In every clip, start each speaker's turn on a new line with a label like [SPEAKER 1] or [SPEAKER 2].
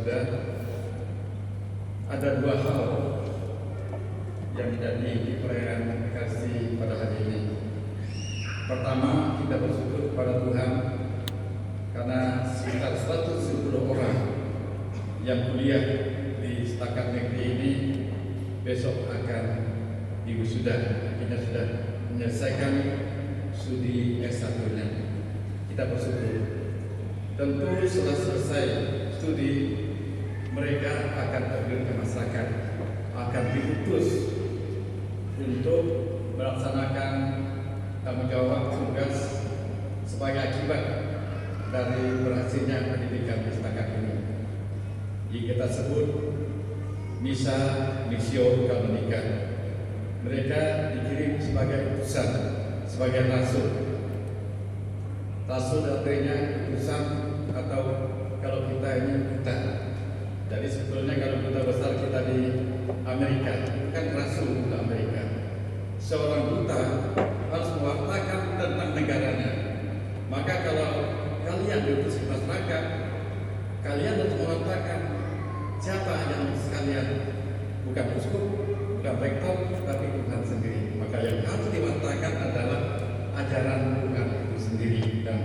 [SPEAKER 1] saudara-saudara, ada dua hal yang menjadi perayaan kasih pada hari ini. Pertama, kita bersyukur kepada Tuhan karena sekitar 110 orang yang kuliah di setakat negeri ini besok akan diwisuda, akhirnya sudah menyelesaikan studi S1-nya. Kita bersyukur. Tentu setelah selesai studi, mereka akan terjun ke masyarakat, akan diutus untuk melaksanakan tanggung jawab tugas sebagai akibat dari berhasilnya pendidikan di setakat ini. Yang kita sebut missio Kanonika. Mereka dikirim sebagai utusan, sebagai rasul. Rasul artinya utusan, atau kalau kita ini duta. Jadi sebetulnya kalau duta besar kita di Amerika, kan rasul duta Amerika. Seorang duta harus mewartakan tentang negaranya. Maka kalau kalian diutus ke masyarakat, kalian harus mewartakan siapa yang sekalian, bukan uskup, bukan rektor, tapi Tuhan sendiri. Maka yang harus diwartakan adalah ajaran Tuhan itu sendiri, dan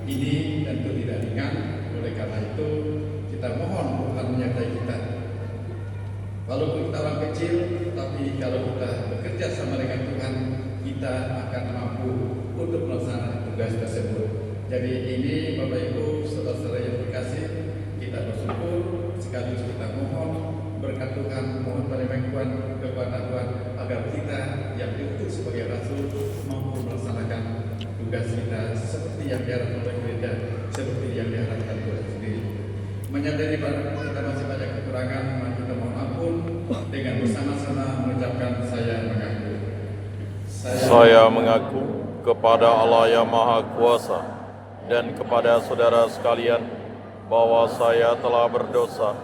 [SPEAKER 1] ini tentu tidak ringan. Oleh karena itu kita mohon Tuhan menyertai kita. Walaupun kita orang kecil, tapi kalau kita bekerja sama dengan Tuhan, kita akan mampu untuk melaksanakan tugas tersebut. Jadi ini Bapak Ibu, saudara-saudara yang dikasih, kita bersyukur sekaligus kita mohon berkat Tuhan, mohon perlindungan kepada Tuhan agar kita yang diutus sebagai rasul mampu melaksanakan tugas kita seperti yang diharapkan oleh gereja, seperti yang diharapkan Tuhan sendiri. Menyadari bahwa kita masih banyak kekurangan, maka kita mohon ampun dengan bersama-sama mengucapkan saya mengaku.
[SPEAKER 2] Saya mengaku kepada Allah yang Maha Kuasa dan kepada saudara sekalian bahwa saya telah berdosa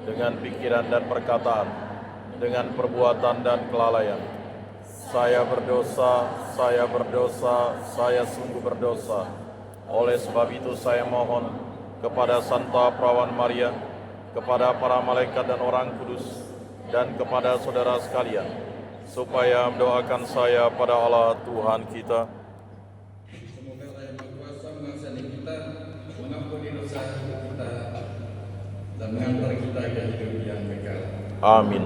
[SPEAKER 2] dengan pikiran dan perkataan, dengan perbuatan dan kelalaian. Saya berdosa, saya sungguh berdosa. Oleh sebab itu saya mohon kepada Santa Perawan Maria, kepada para malaikat dan orang kudus, dan kepada saudara sekalian, supaya mendoakan saya pada Allah Tuhan kita.
[SPEAKER 1] Semoga Allah yang Maha Kuasa mengasihani kita, mengampuni dosa kita, dan mengantar kita ke hidup yang kekal.
[SPEAKER 2] Amin.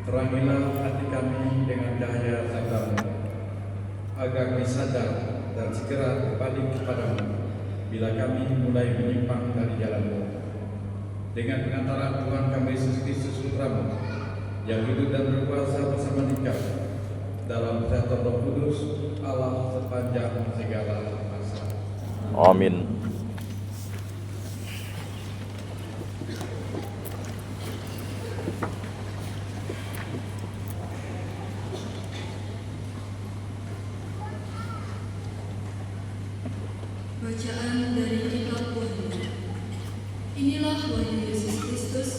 [SPEAKER 1] Terangilah hati kami dengan cahaya sabdamu, agar kami sadar dan segera berbalik kepadamu bila kami mulai menyimpang dari jalanmu. Dengan pengantaran Tuhan kami Yesus Kristus Putramu, yang hidup dan berkuasa bersama Engkau dalam persatuan Roh Kudus, Allah sepanjang segala masa.
[SPEAKER 2] Amin.
[SPEAKER 3] Bacaan dari Kitab Wahyu. Inilah wahyu Yesus Kristus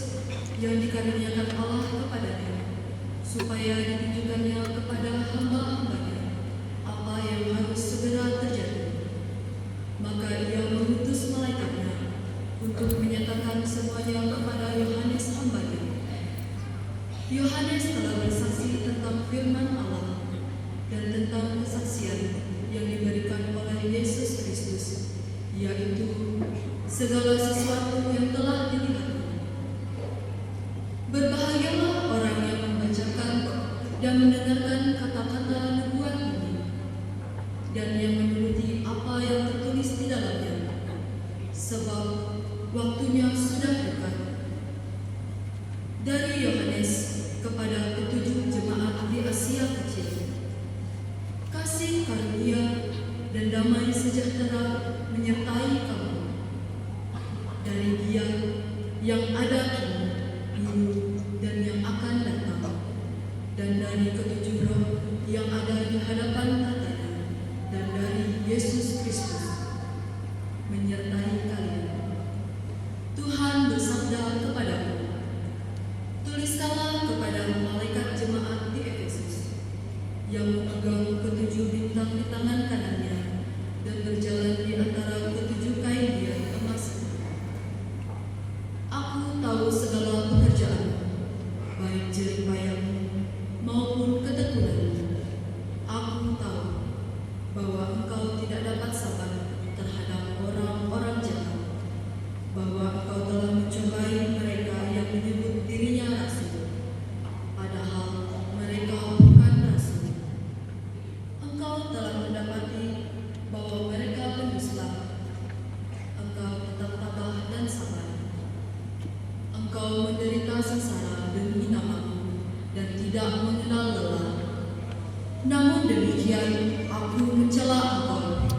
[SPEAKER 3] yang dikaruniakan Allah kepadanya, supaya ditunjukkannya kepada hamba-hambanya apa yang harus segera terjadi. Maka ia mengutus malaikatnya untuk menyatakan semuanya kepada Yohanes hambanya. Yohanes telah bersaksi tentang firman Allah dan tentang kesaksian yang diberikan oleh Yesus Kristus, yaitu segala sesuatu yang telah dilihatnya. Berbahagialah orang yang membacakan dan mendengarkan kata-kata nubuat ini, dan yang menuruti apa yang tertulis di dalamnya, sebab waktunya sudah dekat. Dari Yohanes kepada ketujuh jemaat di Asia Kecil, kasih karunia dan damai sejahtera menyertai kamu dari Dia yang ada kini, dulu, dan yang akan datang, dan dari ketujuh roh yang ada di hadapan tatanya, dan dari Yesus Kristus menyertai kalian. Tuhan bersabda kepadaku, tuliskanlah kepada malaikat jemaat di Efesus, yang memegang ketujuh bintang di tangan kanannya dan berjalan di antara ketujuh kain dia emas. Aku tahu segala pekerjaanmu, baik jerih payahmu maupun ketekunanmu. Aku tahu bahwa engkau tidak dapat sabar terhadap orang-orang jahat, bahwa engkau telah mencobai mereka yang menyebut dirinya rasul, padahal mereka bukan rasul. Engkau telah mendapati bahwa mereka pendusta. Engkau tetap tabah dan sabar. Engkau menderita sengsara demi namaku dan tidak mengenal lelah. Namun demikian aku mencela engkau,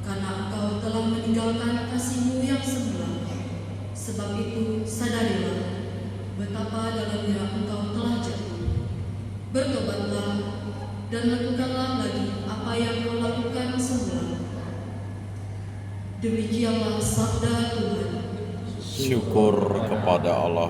[SPEAKER 3] karena engkau telah meninggalkan kasihmu yang semula. Sebab itu sadarilah betapa dalamnya engkau telah jatuh. Bertobatlah dan lakukanlah lagi apa yang kau lakukan semula. Demikianlah sabda Tuhan.
[SPEAKER 2] Syukur kepada Allah.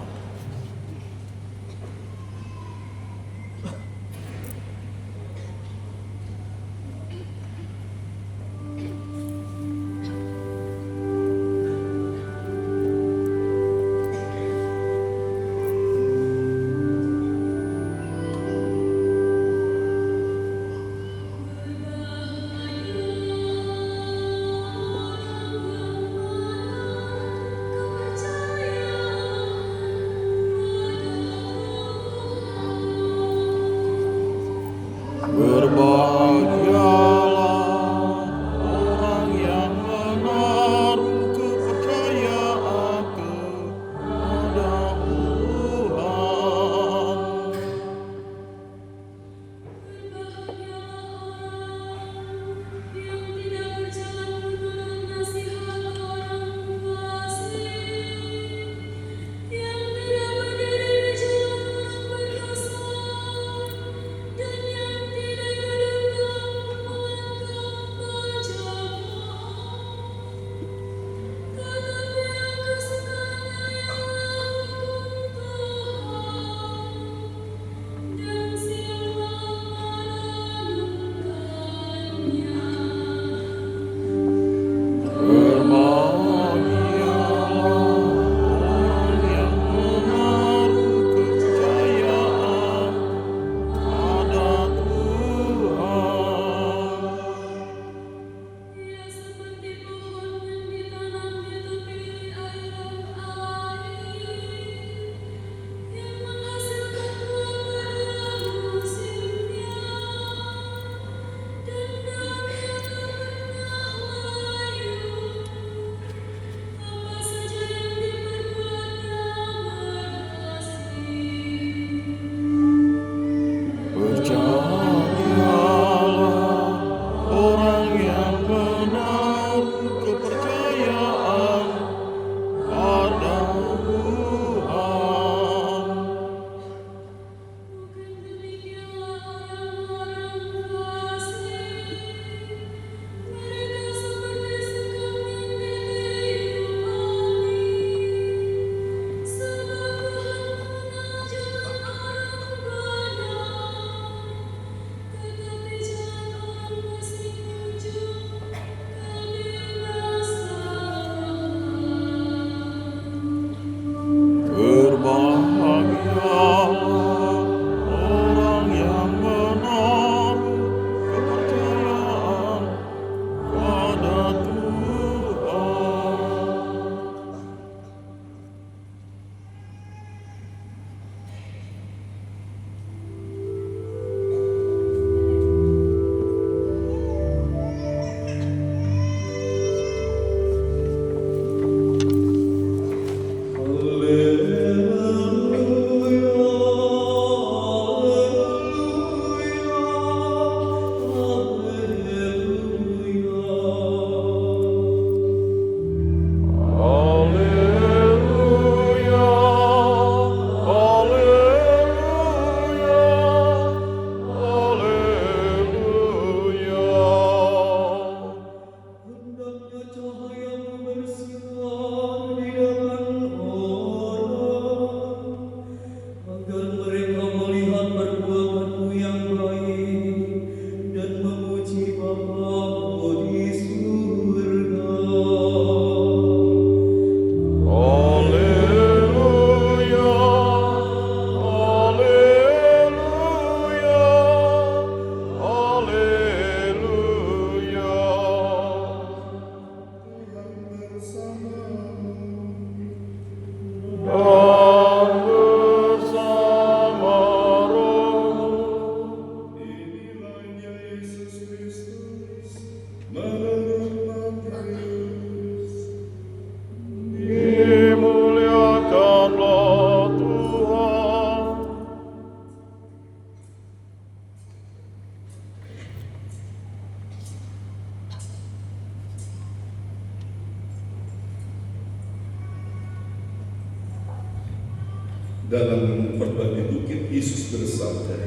[SPEAKER 4] khotbah di Bukit Yesus bersabda,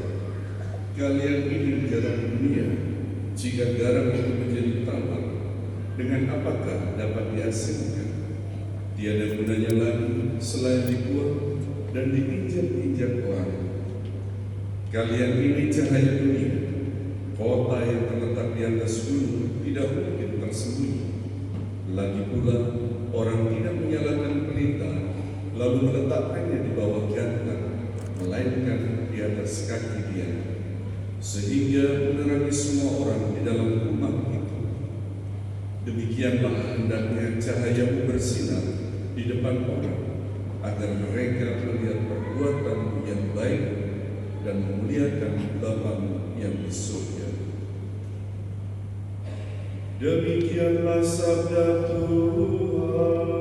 [SPEAKER 4] "Kalian ini garam dunia. Jika garam itu menjadi tawar, dengan apakah dapat diasinkan? Tiada gunanya lagi selain dibuang dan diinjak-injak orang. Kalian ini cahaya dunia. Kota yang terletak di atas gunung tidak mungkin tersembunyi. Lagi pula, orang tidak menyalakan pelita lalu meletakkannya di bawah gantang, melainkan di atas kaki dia, sehingga menerangi semua orang di dalam rumah itu. Demikianlah hendaknya cahayamu bersinar di depan orang, agar mereka melihat perbuatanmu yang baik dan memuliakan Bapamu yang di surga." Demikianlah sabda Tuhan.